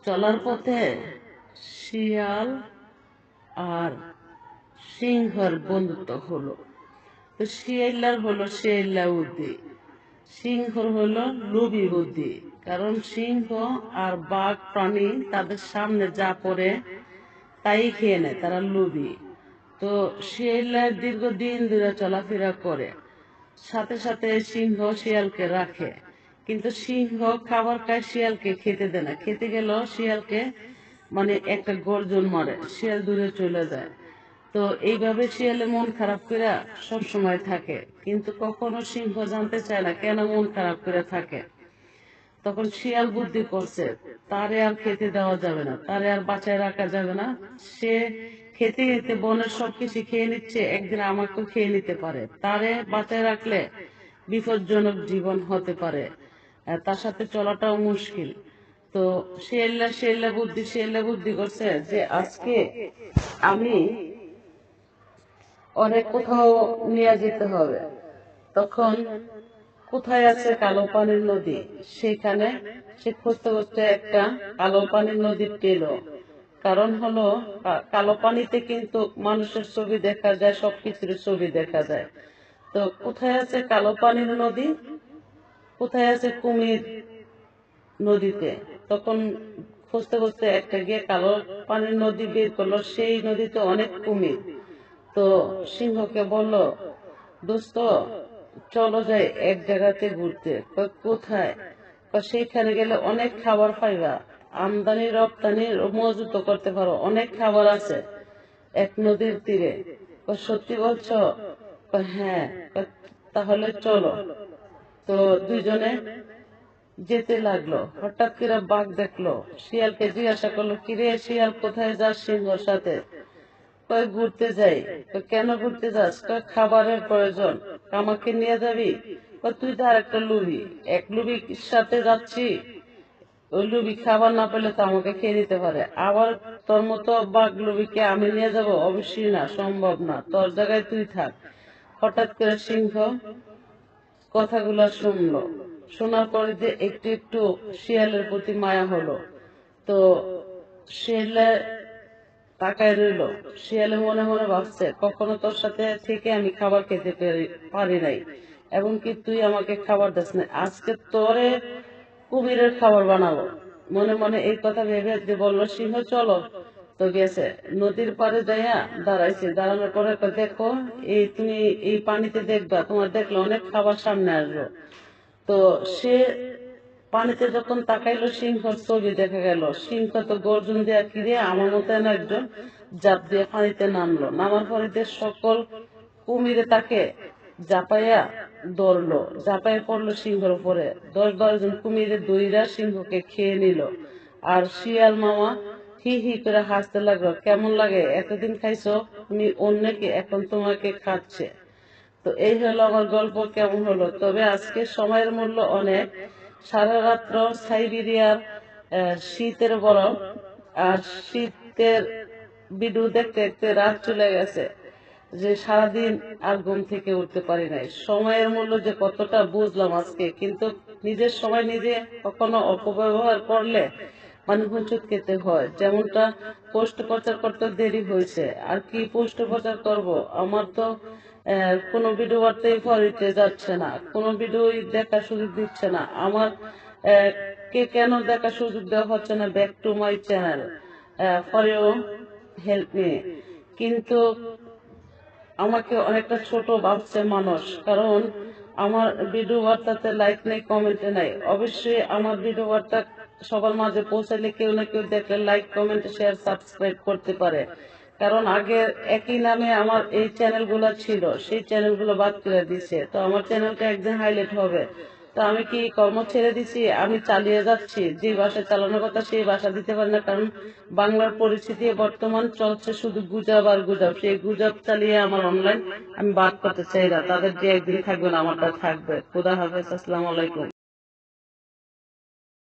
চলার পথে শিয়াল আর সিংহর বন্ধুত্ব হলো। তো শিয়ালার হলো শিয়ালা বুদ্ধি, সিংহর হলো লোভী বুদ্ধি। কারণ সিংহ আর বাঘ প্রাণী তাদের সামনে যা পড়ে তাই খেয়ে নেয়, তারা লোভী। তো শিয়ালা দীর্ঘদিন ধরে চলাফেরা করে, সাথে সাথে সিংহ শিয়ালকে রাখে, কিন্তু সিংহ খাবার খায়, শিয়ালকে খেতে দেয় না। খেতে গেল শিয়ালকে একটা গর্জন মারে, শিয়াল দূরে চলে যায়। তো এইভাবে শিয়ালে মন খারাপ করে সব সময় থাকে, কিন্তু কখনো সিংহ জানতে চায় না কেন মন খারাপ করে থাকে। তখন শিয়াল বুদ্ধি করছে, তারে আর খেতে দেওয়া যাবে না, তারে আর বাঁচায় রাখা যাবে না। সে খেতে খেতে বনের সবকিছু খেয়ে নিচ্ছে, একদিন আমাকেও খেয়ে নিতে পারে। তারে বাঁচায় রাখলে বিপজ্জনক জীবন হতে পারে, তার সাথে চলাটাও মুশকিল। তো শিয়াল্লা বুদ্ধি করছে যে আজকে আমি অনেক কোথাও নিয়ে যেতে হবে। তখন কোথায় আছে কালো পানির নদী, সেখানে সে খুঁজতে খুঁজতে একটা কালো পানির নদী পেল। কারণ হলো কালো পানিতে কিন্তু মানুষের ছবি দেখা যায়, সবকিছুর ছবি দেখা যায়। তো কোথায় আছে কালো পানির নদী, কোথায় আছে কুমির নদীতে। তখন খুঁজতে খুঁজতে একটা গিয়ে কালো পানির নদী বের করলো, সেই নদীতে অনেক কুমির। তো সিংহকে বলল, দোস্ত চলো যাই এক জায়গাতে ঘুরতে। কোথায়? সেইখানে গেলে অনেক খাবার পাইবা, আমদানি রপ্তানি মজুত করতে পারো, অনেক খাবার আছে এক নদীর তীরে। সত্যি বলছো? হ্যাঁ। তাহলে চলো। তো দুইজনে যেতে লাগলো। হঠাৎ করে বাঘ দেখলো, শিয়ালকে জিজ্ঞাসা করলো, কিরে শিয়াল কোথায় যাস সিংহর সাথে? ঘুরতে যাই। কেন ঘুরতে যাস? খাবারের প্রয়োজন, আমাকে নিয়ে যাবি? তুই তো আর একটা লুবি, এক লুবির সাথে যাচ্ছি, ওই লুবি খাবার না পেলে তো আমাকে খেয়ে নিতে পারে। আবার তোর মতো বাঘ লুবিকে আমি নিয়ে যাব? অবশ্যই না, সম্ভব না, তোর জায়গায় তুই থাক। হঠাৎ করে সিংহ কথাগুলো শুনলো, শোনার পরে যে একটু একটু শিয়ালের প্রতি মায়া হলো। তো শিয়ালে তাকায় রইল। শিয়ালে মনে মনে ভাবছে, কখনো তোর সাথে থেকে আমি খাবার খেতে পারি নাই, এমনকি তুই আমাকে খাবার দিস না, আজকে তোরে কুমিরের খাবার বানাবো। মনে মনে এই কথা ভেবে যে বললো, সিংহ চলো। তো গেছে, নদীর পাড়ে যাইয়া দাঁড়াইছে। দাঁড়ানোর পরে দেখো, এই তুমি এই পানিতে দেখবা, তোমার দেখলে অনেক খাবার সামনে আসবো। তো সে পানিতে যখন তাকাইলো, সিংহর ছবি দেখা গেল। সিংহ তো গর্জন দেয়া, কিরে আমার মতো একজন, জাপ দিয়ে পানিতে নামলো। নামার পরে সকল কুমিরে তাকে জাপাইয়া ধরলো, জাপাইয়া পড়লো সিংহর উপরে। 10-12 জন কুমিরে দইরা সিংহকে খেয়ে নিল। আর শিয়াল মামা হি হি করে হাসতে লাগলো, কেমন লাগে, এতদিন খাইছো তুমি অন্যকে, এখন তোমাকে খাচ্ছে। তো এই হলো আমার গল্প। কেমন হলো? তবে আজকে সময়ের মূল্য অনেক। সারা রাত্র সাইবেরিয়ার শীতের বরফ আর শীতের ভিডিও দেখতে দেখতে রাত চলে গেছে, যে সারাদিন আর ঘুম থেকে উঠতে পারি নাই। সময়ের মূল্য যে কতটা বুঝলাম আজকে। কিন্তু নিজের সময় নিজে কখনো অপব্যবহার করলে হোঁচট খেতে হয়। যেমনটা পোস্ট প্রচার করতে দেরি হয়েছে, আর কি পোস্ট প্রচার করব? আমার তো কোনো ভিডিও বার্তাই ফরিতে যাচ্ছে না, কোনো ভিডিও দেখার সুযোগ দিচ্ছে না আমার। কে কেন দেখার সুযোগ দেওয়া হচ্ছে না? Back to my channel, for you help me. কিন্তু আমাকে অনেকটা ছোট ভাবছে মানুষ, কারণ আমার ভিডিও বার্তাতে লাইক নেই, কমেন্টে নাই। অবশ্যই আমার ভিডিও বার্তা সবার মাঝে পৌঁছালে কেউ না কেউ দেখলে লাইক, কমেন্ট, শেয়ার, সাবস্ক্রাইব করতে পারে। কারণ আগে একই নামে আমার এই চ্যানেলগুলো ছিল, সেই চ্যানেলগুলো বাদ করে দিছে। তো আমার চ্যানেলটা একদিন হাইলাইট হবে। তো আমি কি কর্ম ছেড়ে দিছি? আমি চালিয়ে যাচ্ছি, যে ভাষায় চালানোর কথা সেই ভাষা দিতে পারি না। কারণ বাংলার পরিস্থিতি বর্তমান চলছে শুধু গুজব আর গুজব। সেই গুজব চালিয়ে আমার অনলাইন আমি বাদ করতে চাই না। তাদের যে একদিন থাকবে না, আমারটা থাকবে। খুদা হাফেজ, আসসালামু আলাইকুম।